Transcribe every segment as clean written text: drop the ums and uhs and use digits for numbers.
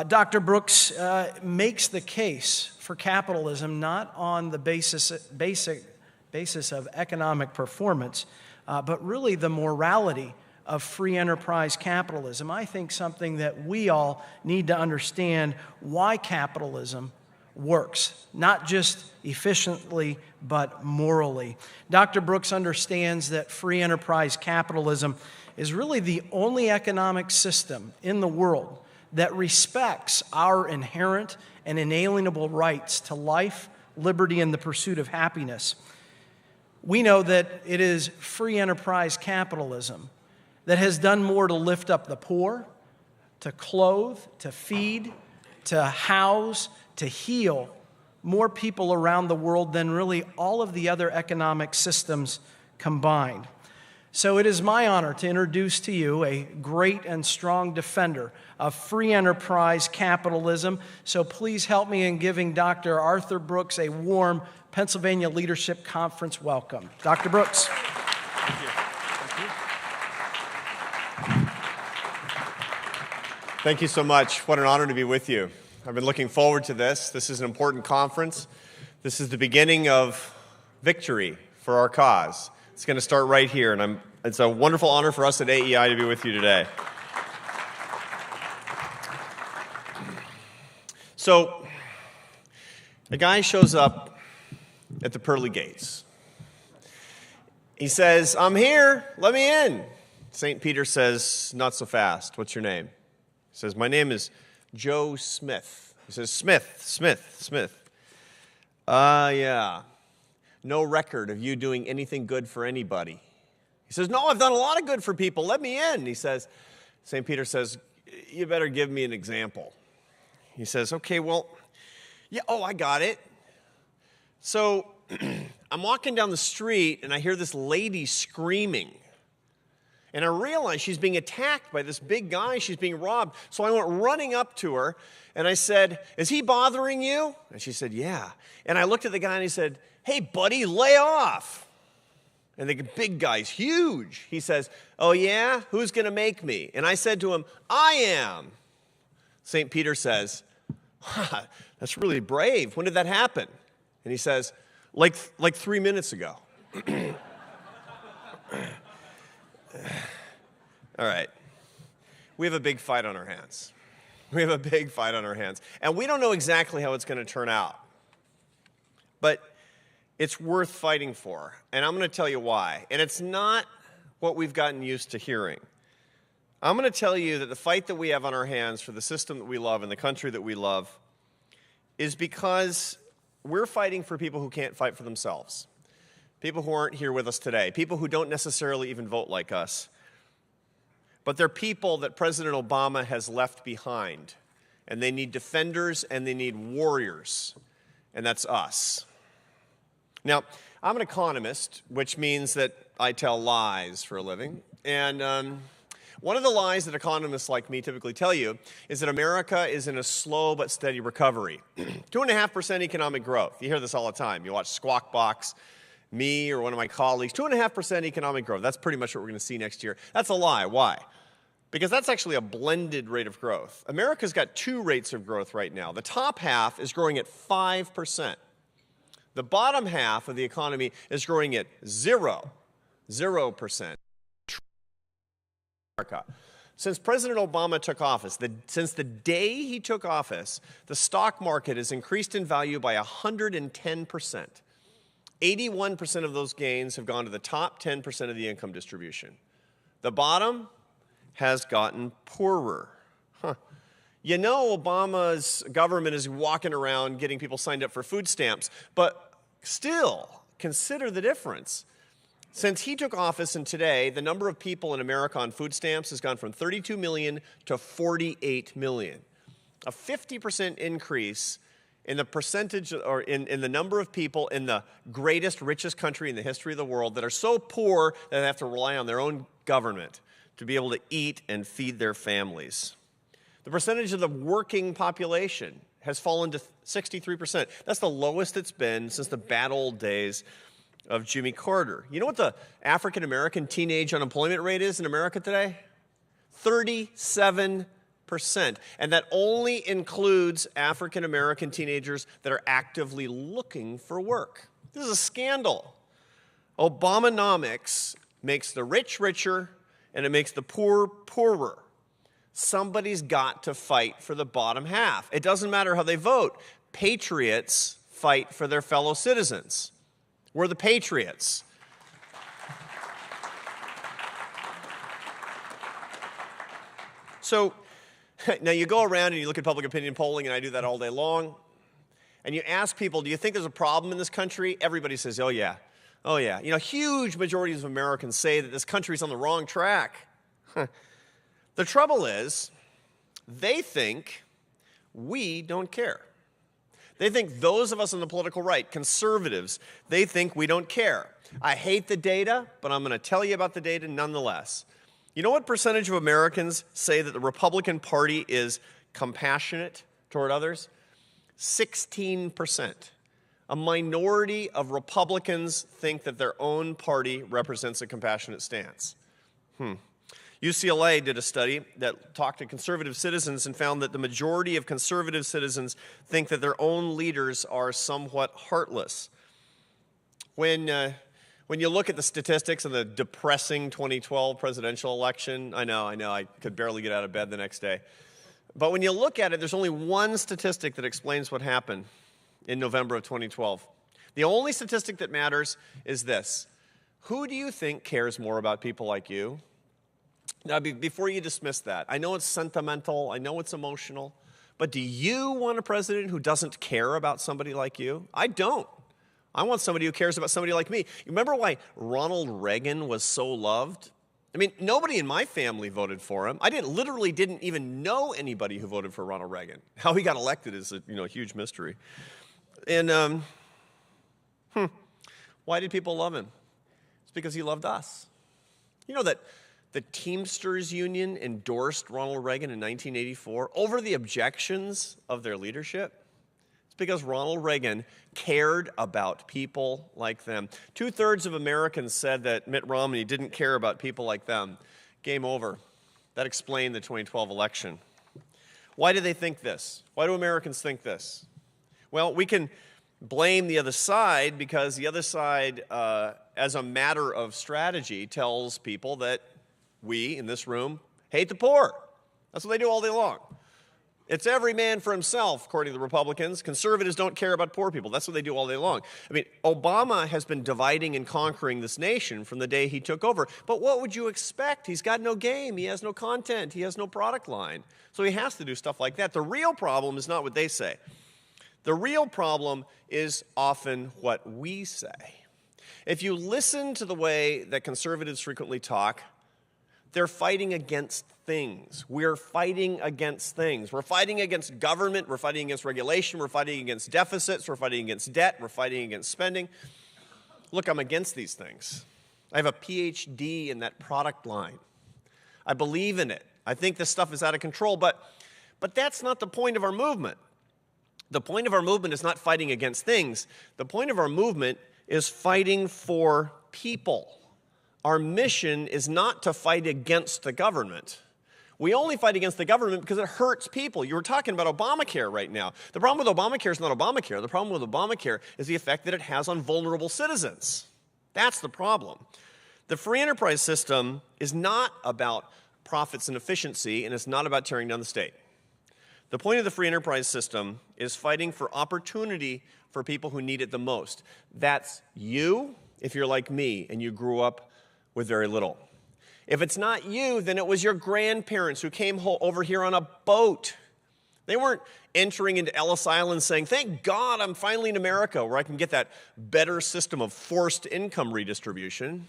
Dr. Brooks makes the case for capitalism not on the basis of economic performance, but really the morality of free enterprise capitalism. I think something that we all need to understand why capitalism works, not just efficiently, but morally. Dr. Brooks understands that free enterprise capitalism is really the only economic system in the world that respects our inherent and inalienable rights to life, liberty, and the pursuit of happiness. We know that it is free enterprise capitalism that has done more to lift up the poor, to clothe, to feed, to house, to heal more people around the world than really all of the other economic systems combined. So it is my honor to introduce to you a great and strong defender of free enterprise capitalism. So please help me in giving Dr. Arthur Brooks a warm Pennsylvania Leadership Conference welcome. Dr. Brooks. Thank you. Thank you so much. What an honor to be with you. I've been looking forward to this. This is an important conference. This is the beginning of victory for our cause. It's going to start right here, and it's a wonderful honor for us at AEI to be with you today. So, a guy shows up at the pearly gates. He says, "I'm here, let me in." St. Peter says, "Not so fast. What's your name?" He says, "My name is Joe Smith." He says, Smith. Yeah. No record of you doing anything good for anybody." He says, "No, I've done a lot of good for people. Let me in." He says, St. Peter says, "You better give me an example." He says, "Okay, well, yeah, I got it. So I'm walking down the street and I hear this lady screaming. And I realize she's being attacked by this big guy. She's being robbed. So I went running up to her and I said, 'Is he bothering you?' And she said, 'Yeah.' And I looked at the guy and he said, 'Hey, buddy, lay off.' And the big guy's huge. He says, 'Oh, yeah? Who's going to make me?' And I said to him, 'I am.' St. Peter says, "That's really brave. When did that happen?" And he says, like 3 minutes ago." All right. We have a big fight on our hands. And we don't know exactly how it's going to turn out. But it's worth fighting for. And I'm going to tell you why. And it's not what we've gotten used to hearing. I'm going to tell you that the fight that we have on our hands for the system that we love and the country that we love is because we're fighting for people who can't fight for themselves. People who aren't here with us today. People who don't necessarily even vote like us. But they're people that President Obama has left behind. And they need defenders and they need warriors. And that's us. Now, I'm an economist, which means that I tell lies for a living. And one of the lies that economists like me typically tell you is that America is in a slow but steady recovery. 2.5% economic growth. You hear this all the time. You watch Squawk Box, me or one of my colleagues. 2.5% economic growth. That's pretty much what we're going to see next year. That's a lie. Why? Because that's actually a blended rate of growth. America's got two rates of growth right now. The top half is growing at 5%. The bottom half of the economy is growing at 0%. America. Since President Obama took office, since the day he took office, the stock market has increased in value by 110%. 81% of those gains have gone to the top 10% of the income distribution. The bottom has gotten poorer. You know, Obama's government is walking around getting people signed up for food stamps, but still, consider the difference. Since he took office and today, the number of people in America on food stamps has gone from 32 million to 48 million. A 50% increase in the percentage or in the number of people in the greatest, richest country in the history of the world that are so poor that they have to rely on their own government to be able to eat and feed their families. The percentage of the working population has fallen to 63%. That's the lowest it's been since the bad old days of Jimmy Carter. You know what the African-American teenage unemployment rate is in America today? 37%. And that only includes African American teenagers that are actively looking for work. This is a scandal. Obamonomics makes the rich richer and it makes the poor poorer. Somebody's got to fight for the bottom half. It doesn't matter how they vote. Patriots fight for their fellow citizens. We're the patriots. So now you go around and you look at public opinion polling, and I do that all day long, and you ask people, do you think there's a problem in this country? Everybody says, oh yeah, oh yeah. You know, huge majorities of Americans say that this country's on the wrong track. The trouble is, they think we don't care. They think those of us on the political right, conservatives, they think we don't care. I hate the data, but I'm going to tell you about the data nonetheless. You know what percentage of Americans say that the Republican Party is compassionate toward others? 16%. A minority of Republicans think that their own party represents a compassionate stance. UCLA did a study that talked to conservative citizens and found that the majority of conservative citizens think that their own leaders are somewhat heartless. When you look at the statistics of the depressing 2012 presidential election, I know, I could barely get out of bed the next day. But when you look at it, there's only one statistic that explains what happened in November of 2012. The only statistic that matters is this. Who do you think cares more about people like you? Now, before you dismiss that, I know it's sentimental, I know it's emotional, but do you want a president who doesn't care about somebody like you? I don't. I want somebody who cares about somebody like me. You remember why Ronald Reagan was so loved? I mean, nobody in my family voted for him. I literally didn't even know anybody who voted for Ronald Reagan. How he got elected is a huge mystery. And why did people love him? It's because he loved us. You know that the Teamsters Union endorsed Ronald Reagan in 1984 over the objections of their leadership? It's because Ronald Reagan cared about people like them. 2/3 of Americans said that Mitt Romney didn't care about people like them. Game over. That explained the 2012 election. Why do they think this? Why do Americans think this? Well, we can blame the other side because the other side, as a matter of strategy, tells people that we, in this room, hate the poor. That's what they do all day long. It's every man for himself, according to the Republicans. Conservatives don't care about poor people. That's what they do all day long. I mean, Obama has been dividing and conquering this nation from the day he took over. But what would you expect? He's got no game. He has no content. He has no product line. So he has to do stuff like that. The real problem is not what they say. The real problem is often what we say. If you listen to the way that conservatives frequently talk, they're fighting against things. We're fighting against things. We're fighting against government. We're fighting against regulation. We're fighting against deficits. We're fighting against debt. We're fighting against spending. Look, I'm against these things. I have a PhD in that product line. I believe in it. I think this stuff is out of control, but that's not the point of our movement. The point of our movement is not fighting against things. The point of our movement is fighting for people. Our mission is not to fight against the government. We only fight against the government because it hurts people. You were talking about Obamacare right now. The problem with Obamacare is not Obamacare. The problem with Obamacare is the effect that it has on vulnerable citizens. That's the problem. The free enterprise system is not about profits and efficiency, and it's not about tearing down the state. The point of the free enterprise system is fighting for opportunity for people who need it the most. That's you, if you're like me and you grew up with very little. If it's not you, then it was your grandparents who came over here on a boat. They weren't entering into Ellis Island saying, thank God I'm finally in America where I can get that better system of forced income redistribution.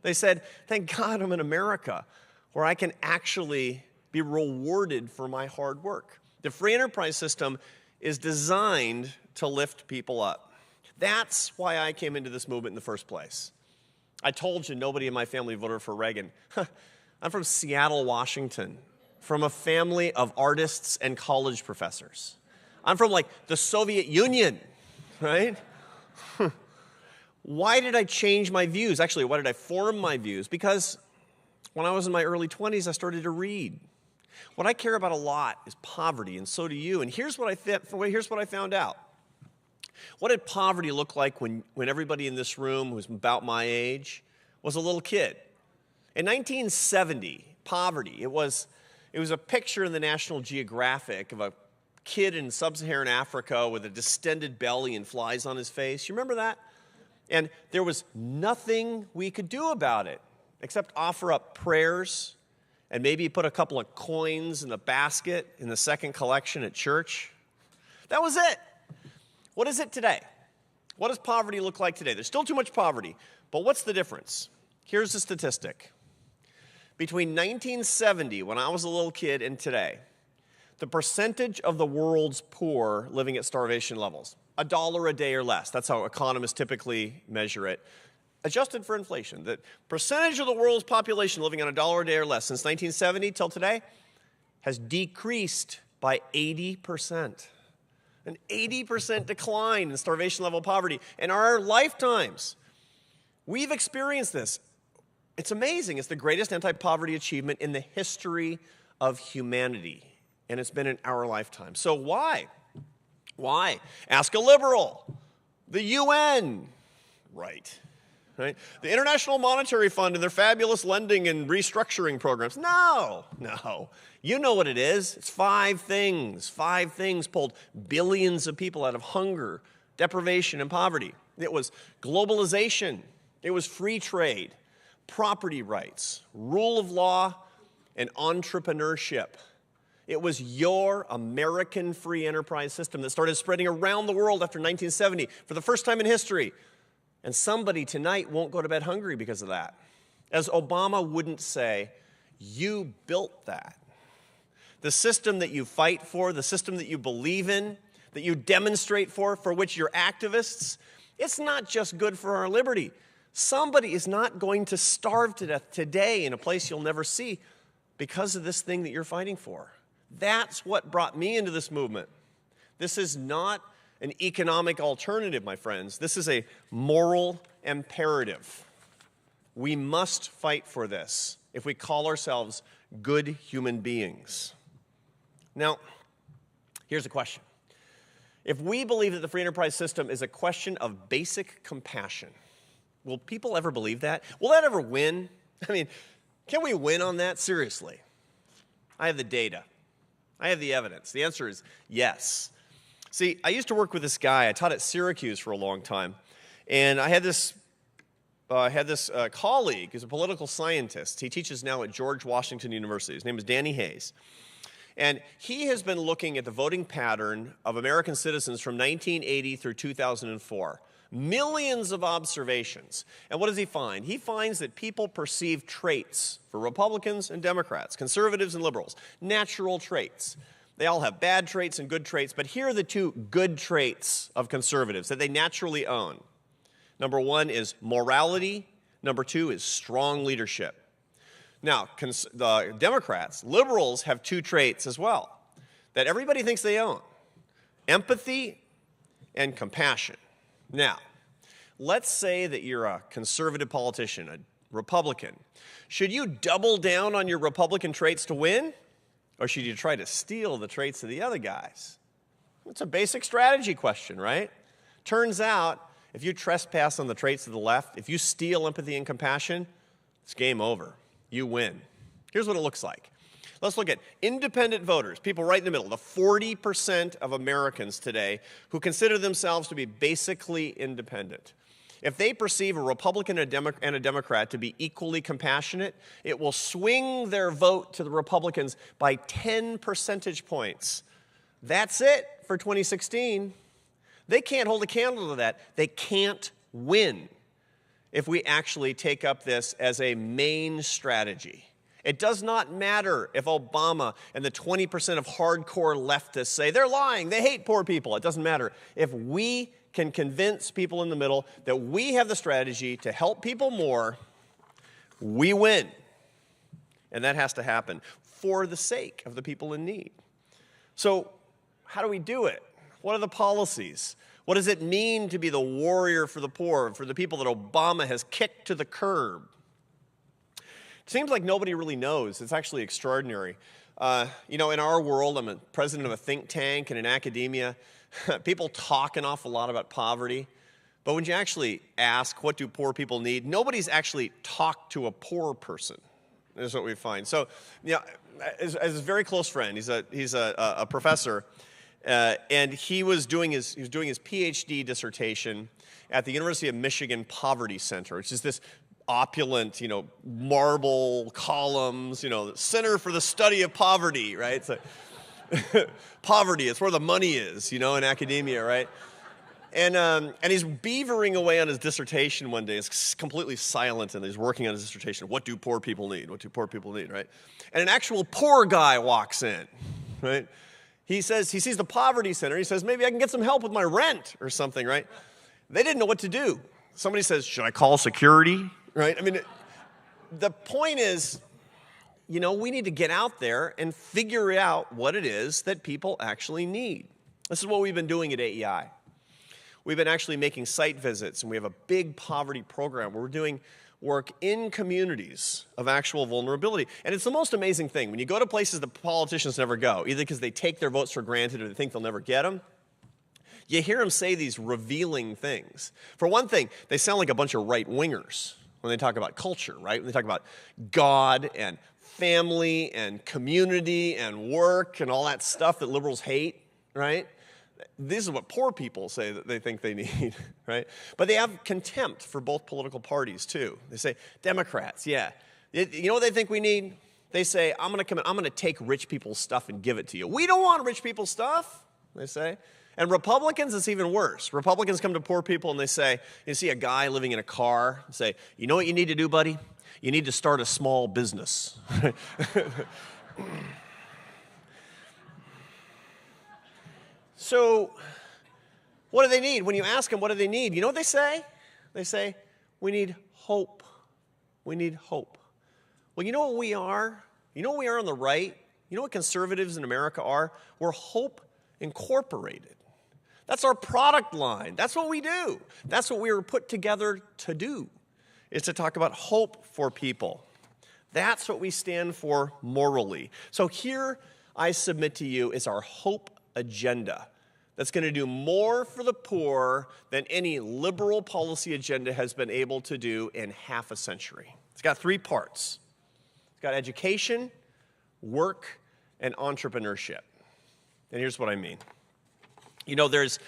They said, thank God I'm in America where I can actually be rewarded for my hard work. The free enterprise system is designed to lift people up. That's why I came into this movement in the first place. I told you nobody in my family voted for Reagan. I'm from Seattle, Washington, from a family of artists and college professors. I'm from like the Soviet Union, right? Why did I change my views? Actually, why did I form my views? Because when I was in my early 20s, I started to read. What I care about a lot is poverty, and so do you. And here's what I found out. What did poverty look like when everybody in this room who was about my age was a little kid? In 1970, poverty, it was a picture in the National Geographic of a kid in sub-Saharan Africa with a distended belly and flies on his face. You remember that? And there was nothing we could do about it except offer up prayers and maybe put a couple of coins in the basket in the second collection at church. That was it. What is it today? What does poverty look like today? There's still too much poverty, but what's the difference? Here's the statistic. Between 1970, when I was a little kid, and today, the percentage of the world's poor living at starvation levels, $1 a day or less, that's how economists typically measure it, adjusted for inflation, the percentage of the world's population living on $1 a day or less since 1970 till today has decreased by 80%. An 80% decline in starvation level poverty. In our lifetimes, we've experienced this. It's amazing. It's the greatest anti-poverty achievement in the history of humanity, and it's been in our lifetime. So why? Why? Ask a liberal. The UN. Right? The International Monetary Fund and their fabulous lending and restructuring programs. No. You know what it is. It's 5 things. 5 things pulled billions of people out of hunger, deprivation, and poverty. It was globalization. It was free trade, property rights, rule of law, and entrepreneurship. It was your American free enterprise system that started spreading around the world after 1970 for the first time in history. And somebody tonight won't go to bed hungry because of that. As Obama wouldn't say, you built that. The system that you fight for, the system that you believe in, that you demonstrate for which you're activists, it's not just good for our liberty. Somebody is not going to starve to death today in a place you'll never see because of this thing that you're fighting for. That's what brought me into this movement. This is not an economic alternative, my friends. This is a moral imperative. We must fight for this if we call ourselves good human beings. Now, here's a question. If we believe that the free enterprise system is a question of basic compassion, will people ever believe that? Will that ever win? I mean, can we win on that? Seriously. I have the data. I have the evidence. The answer is yes. See, I used to work with this guy. I taught at Syracuse for a long time. And I had this colleague who's a political scientist. He teaches now at George Washington University. His name is Danny Hayes. And he has been looking at the voting pattern of American citizens from 1980 through 2004. Millions of observations. And what does he find? He finds that people perceive traits for Republicans and Democrats, conservatives and liberals, natural traits. They all have bad traits and good traits, but here are the 2 good traits of conservatives that they naturally own. Number 1 is morality. Number 2 is strong leadership. Now, the Democrats, liberals, have 2 traits as well that everybody thinks they own: empathy and compassion. Now, let's say that you're a conservative politician, a Republican. Should you double down on your Republican traits to win? Or should you try to steal the traits of the other guys? It's a basic strategy question, right? Turns out, if you trespass on the traits of the left, if you steal empathy and compassion, it's game over. You win. Here's what it looks like. Let's look at independent voters, people right in the middle, the 40% of Americans today who consider themselves to be basically independent. If they perceive a Republican and a Democrat to be equally compassionate, it will swing their vote to the Republicans by 10 percentage points. That's it for 2016. They can't hold a candle to that. They can't win if we actually take up this as a main strategy. It does not matter if Obama and the 20% of hardcore leftists say they're lying, they hate poor people. It doesn't matter. If we can convince people in the middle that we have the strategy to help people more, we win. And that has to happen for the sake of the people in need. So how do we do it? What are the policies? What does it mean to be the warrior for the poor, for the people that Obama has kicked to the curb? It seems like nobody really knows. It's actually extraordinary. In our world, I'm a president of a think tank and in academia. People talk an awful lot about poverty. But when you actually ask, what do poor people need? Nobody's actually talked to a poor person, is what we find. So, as a very close friend, he's a professor, and he was doing his PhD dissertation at the University of Michigan Poverty Center, which is this opulent, marble columns, Center for the Study of Poverty, right? It's like poverty, it's where the money is, in academia, right? And he's beavering away on his dissertation one day. It's completely silent, and he's working on his dissertation. What do poor people need? What do poor people need, right? And an actual poor guy walks in, right? He sees the Poverty Center. He says, maybe I can get some help with my rent or something, right? They didn't know what to do. Somebody says, should I call security, right? I mean, the point is, we need to get out there and figure out what it is that people actually need. This is what we've been doing at AEI. We've been actually making site visits, and we have a big poverty program where we're doing work in communities of actual vulnerability. And it's the most amazing thing. When you go to places that politicians never go, either because they take their votes for granted or they think they'll never get them, you hear them say these revealing things. For one thing, they sound like a bunch of right-wingers when they talk about culture, right? When they talk about God and family and community and work and all that stuff that liberals hate, right? This is what poor people say that they think they need, right? But they have contempt for both political parties, too. They say, Democrats, yeah. You know what they think we need? They say, I'm going to take rich people's stuff and give it to you. We don't want rich people's stuff, they say. And Republicans, it's even worse. Republicans come to poor people and they say, you see a guy living in a car, and say, you know what you need to do, buddy? You need to start a small business. So, what do they need? When you ask them, what do they need? You know what they say? They say, we need hope. We need hope. Well, you know what we are? You know what we are on the right? You know what conservatives in America are? We're Hope Incorporated. That's our product line. That's what we do. That's what we were put together to do, is to talk about hope for people. That's what we stand for morally. So here I submit to you is our hope agenda that's going to do more for the poor than any liberal policy agenda has been able to do in half a century. It's got 3 parts. It's got education, work, and entrepreneurship. And here's what I mean. There's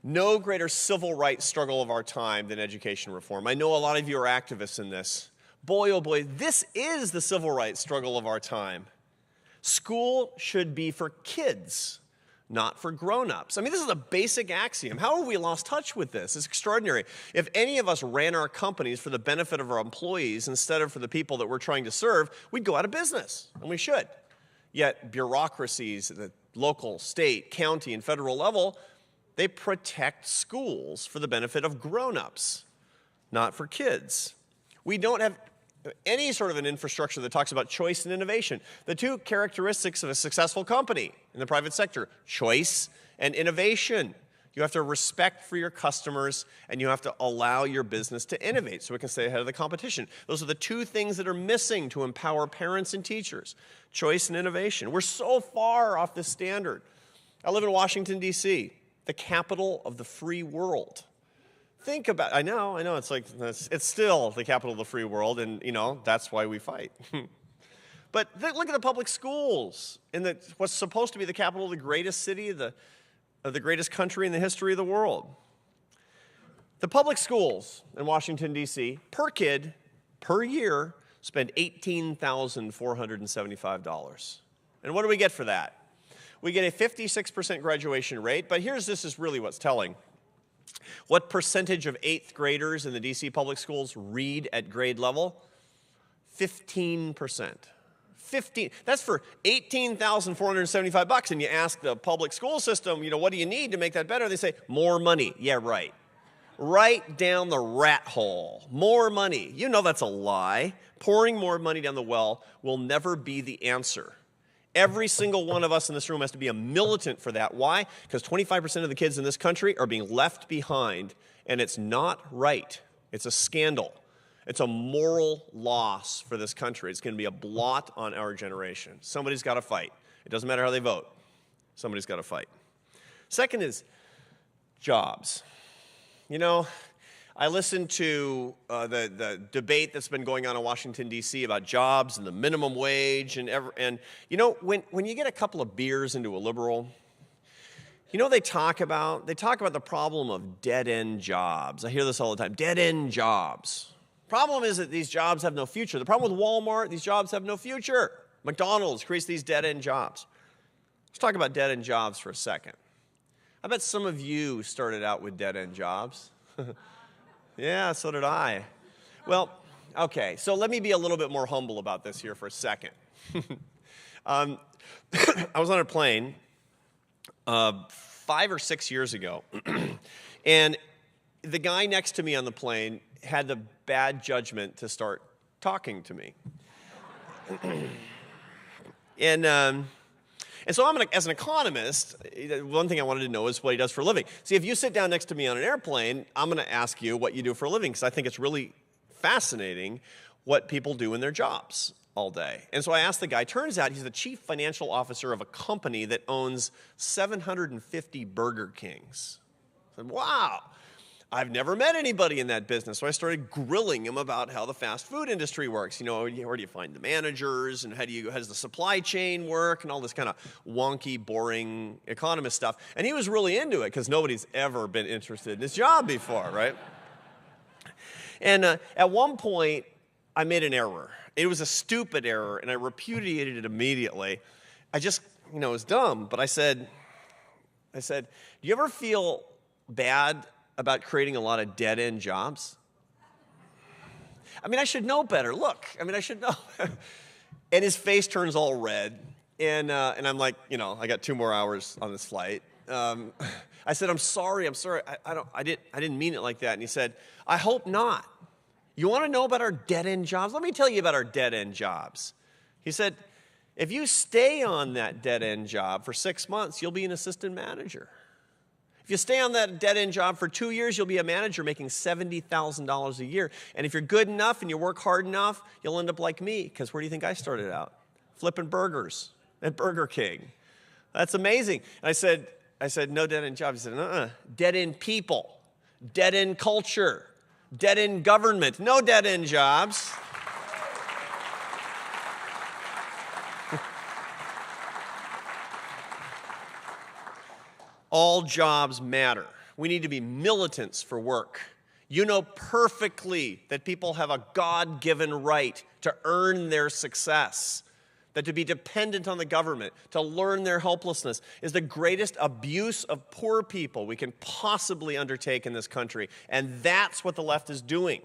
no greater civil rights struggle of our time than education reform. I know a lot of you are activists in this. Boy, oh boy, this is the civil rights struggle of our time. School should be for kids, not for grown-ups. I mean, this is a basic axiom. How have we lost touch with this? It's extraordinary. If any of us ran our companies for the benefit of our employees instead of for the people that we're trying to serve, we'd go out of business, and we should. Yet bureaucracies at the local, state, county, and federal level, they protect schools for the benefit of grown-ups, not for kids. We don't have any sort of an infrastructure that talks about choice and innovation. The 2 characteristics of a successful company in the private sector, choice and innovation. You have to respect for your customers, and you have to allow your business to innovate so it can stay ahead of the competition. Those are the 2 things that are missing to empower parents and teachers, choice and innovation. We're so far off this standard. I live in Washington, D.C., the capital of the free world. Think about, I know, it's still the capital of the free world, and, that's why we fight. But look at the public schools in what's supposed to be the capital of the greatest city, of the greatest country in the history of the world. The public schools in Washington, D.C., per kid, per year, spend $18,475. And what do we get for that? We get a 56% graduation rate, but this is really what's telling. What percentage of 8th graders in the D.C. public schools read at grade level? 15%. 15. That's for $18,475. And you ask the public school system, what do you need to make that better? They say, more money. Yeah, right. Right down the rat hole. More money. That's a lie. Pouring more money down the well will never be the answer. Every single one of us in this room has to be a militant for that. Why? Because 25% of the kids in this country are being left behind, and it's not right. It's a scandal. It's a moral loss for this country. It's going to be a blot on our generation. Somebody's got to fight. It doesn't matter how they vote. Somebody's got to fight. Second is jobs. You know, I listened to the debate that's been going on in Washington, D.C. about jobs and the minimum wage. And you know, when you get a couple of beers into a liberal, you know what they talk about? They talk about the problem of dead-end jobs. I hear this all the time, dead-end jobs. Problem is that these jobs have no future. The problem with Walmart, these jobs have no future. McDonald's creates these dead-end jobs. Let's talk about dead-end jobs for a second. I bet some of you started out with dead-end jobs. Yeah, so did I. Well, okay, so let me be a little bit more humble about this here for a second. I was on a plane 5 or 6 years ago, and the guy next to me on the plane had the bad judgment to start talking to me. And so as an economist, one thing I wanted to know is what he does for a living. See, if you sit down next to me on an airplane, I'm going to ask you what you do for a living, because I think it's really fascinating what people do in their jobs all day. And so I asked the guy, turns out he's the chief financial officer of a company that owns 750 Burger Kings. I said, wow. I've never met anybody in that business, so I started grilling him about how the fast food industry works. You know, where do you find the managers, and how does the supply chain work, and all this kind of wonky, boring economist stuff. And he was really into it, because nobody's ever been interested in this job before, right? And at one point, I made an error. It was a stupid error, and I repudiated it immediately. I just, it was dumb, but I said, do you ever feel bad about creating a lot of dead-end jobs? I mean, I should know better. Look, I should know. And his face turns all red, and I'm like, I got 2 more hours on this flight. I said, I'm sorry. I didn't mean it like that. And he said, I hope not. You want to know about our dead-end jobs? Let me tell you about our dead-end jobs. He said, if you stay on that dead-end job for 6 months, you'll be an assistant manager. If you stay on that dead-end job for 2 years, you'll be a manager making $70,000 a year. And if you're good enough and you work hard enough, you'll end up like me, because where do you think I started out? Flipping burgers at Burger King. That's amazing. And I said, no dead-end jobs. He said, dead-end people, dead-end culture, dead-end government, no dead-end jobs. All jobs matter. We need to be militants for work. You know perfectly that people have a God-given right to earn their success, that to be dependent on the government, to learn their helplessness, is the greatest abuse of poor people we can possibly undertake in this country. And that's what the left is doing.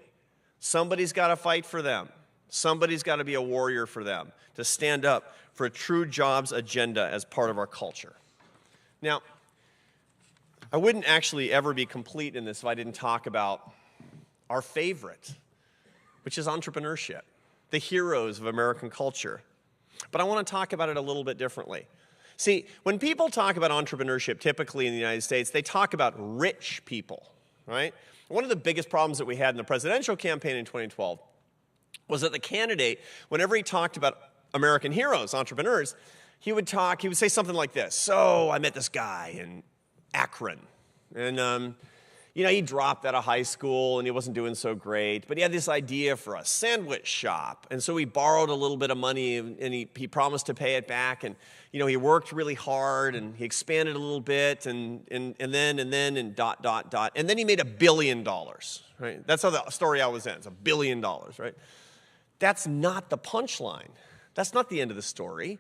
Somebody's got to fight for them. Somebody's got to be a warrior for them, to stand up for a true jobs agenda as part of our culture. Now, I wouldn't actually ever be complete in this if I didn't talk about our favorite, which is entrepreneurship, the heroes of American culture. But I want to talk about it a little bit differently. See, when people talk about entrepreneurship, typically in the United States, they talk about rich people, right? One of the biggest problems that we had in the presidential campaign in 2012 was that the candidate, whenever he talked about American heroes, entrepreneurs, he would say something like this. So I met this guy in Akron, and he dropped out of high school and he wasn't doing so great, but he had this idea for a sandwich shop, and so he borrowed a little bit of money, and he promised to pay it back, and he worked really hard, and he expanded a little bit, and then and dot, and then he made $1 billion, right? That's how the story always ends, $1 billion, right? That's not the punchline. That's not the end of the story.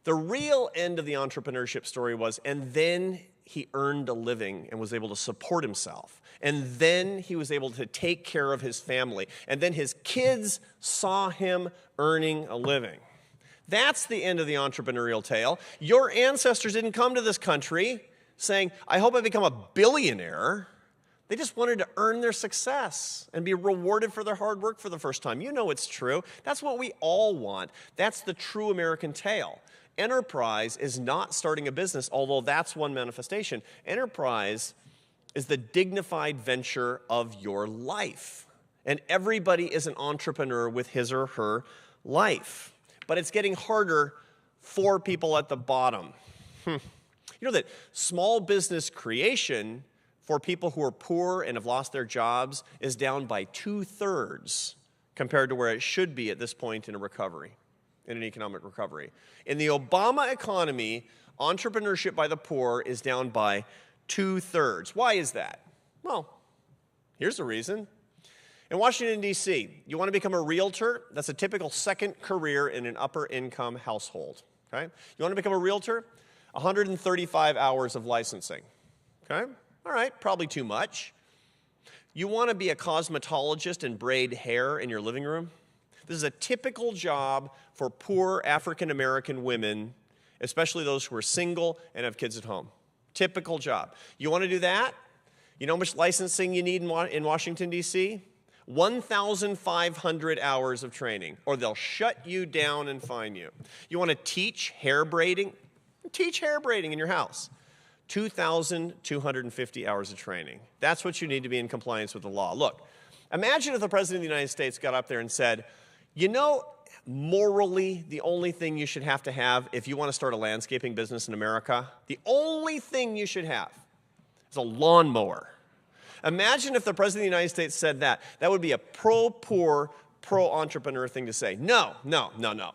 The real end of the entrepreneurship story was, and then he earned a living and was able to support himself. And then he was able to take care of his family. And then his kids saw him earning a living. That's the end of the entrepreneurial tale. Your ancestors didn't come to this country saying, I hope I become a billionaire. They just wanted to earn their success and be rewarded for their hard work for the first time. You know it's true. That's what we all want. That's the true American tale. Enterprise is not starting a business, although that's one manifestation. Enterprise is the dignified venture of your life. And everybody is an entrepreneur with his or her life. But it's getting harder for people at the bottom. You know that small business creation for people who are poor and have lost their jobs is down by 2/3 compared to where it should be at this point in a recovery, in an economic recovery. In the Obama economy, entrepreneurship by the poor is down by 2/3. Why is that? Well, here's the reason. In Washington, D.C., you want to become a realtor? That's a typical second career in an upper-income household. Okay? You want to become a realtor? 135 hours of licensing. Okay? All right, probably too much. You want to be a cosmetologist and braid hair in your living room? This is a typical job for poor African-American women, especially those who are single and have kids at home. Typical job. You want to do that? You know how much licensing you need in Washington, D.C.? 1,500 hours of training, or they'll shut you down and fine you. You want to teach hair braiding? Teach hair braiding in your house. 2,250 hours of training. That's what you need to be in compliance with the law. Look, imagine if the President of the United States got up there and said, you know, morally, the only thing you should have to have if you want to start a landscaping business in America, the only thing you should have is a lawnmower. Imagine if the President of the United States said that. That would be a pro-poor, pro-entrepreneur thing to say. No.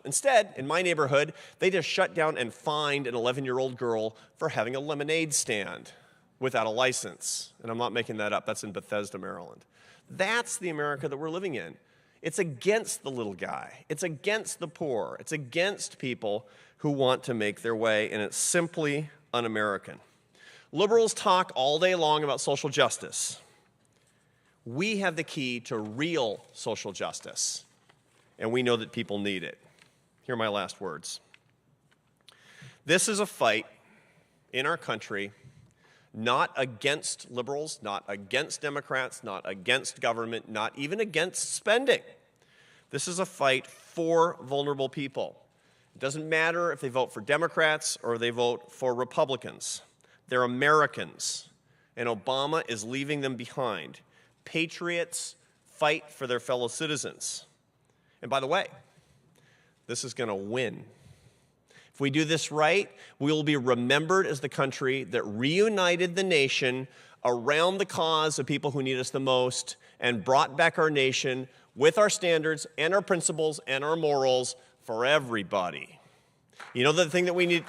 Instead, in my neighborhood, they just shut down and fined an 11-year-old girl for having a lemonade stand without a license. And I'm not making that up. That's in Bethesda, Maryland. That's the America that we're living in. It's against the little guy. It's against the poor. It's against people who want to make their way, and it's simply un-American. Liberals talk all day long about social justice. We have the key to real social justice, and we know that people need it. Here are my last words. This is a fight in our country not against liberals, not against Democrats, not against government, not even against spending. This is a fight for vulnerable people. It doesn't matter if they vote for Democrats or they vote for Republicans. They're Americans, and Obama is leaving them behind. Patriots fight for their fellow citizens. And by the way, this is going to win. If we do this right, we will be remembered as the country that reunited the nation around the cause of people who need us the most and brought back our nation with our standards and our principles and our morals for everybody. You know the thing that we need...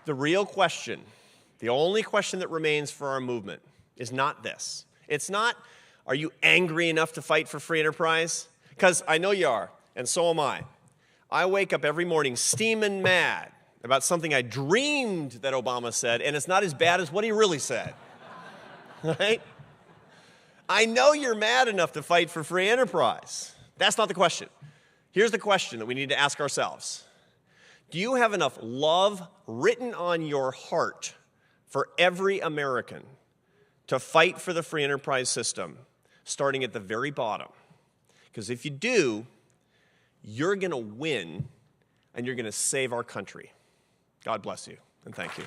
The real question, the only question that remains for our movement is not this. It's not, are you angry enough to fight for free enterprise? Because I know you are, and so am I. I wake up every morning steaming mad about something I dreamed that Obama said, and it's not as bad as what he really said. Right? I know you're mad enough to fight for free enterprise. That's not the question. Here's the question that we need to ask ourselves. Do you have enough love written on your heart for every American to fight for the free enterprise system, starting at the very bottom? Because if you do, you're going to win, and you're going to save our country. God bless you, and thank you.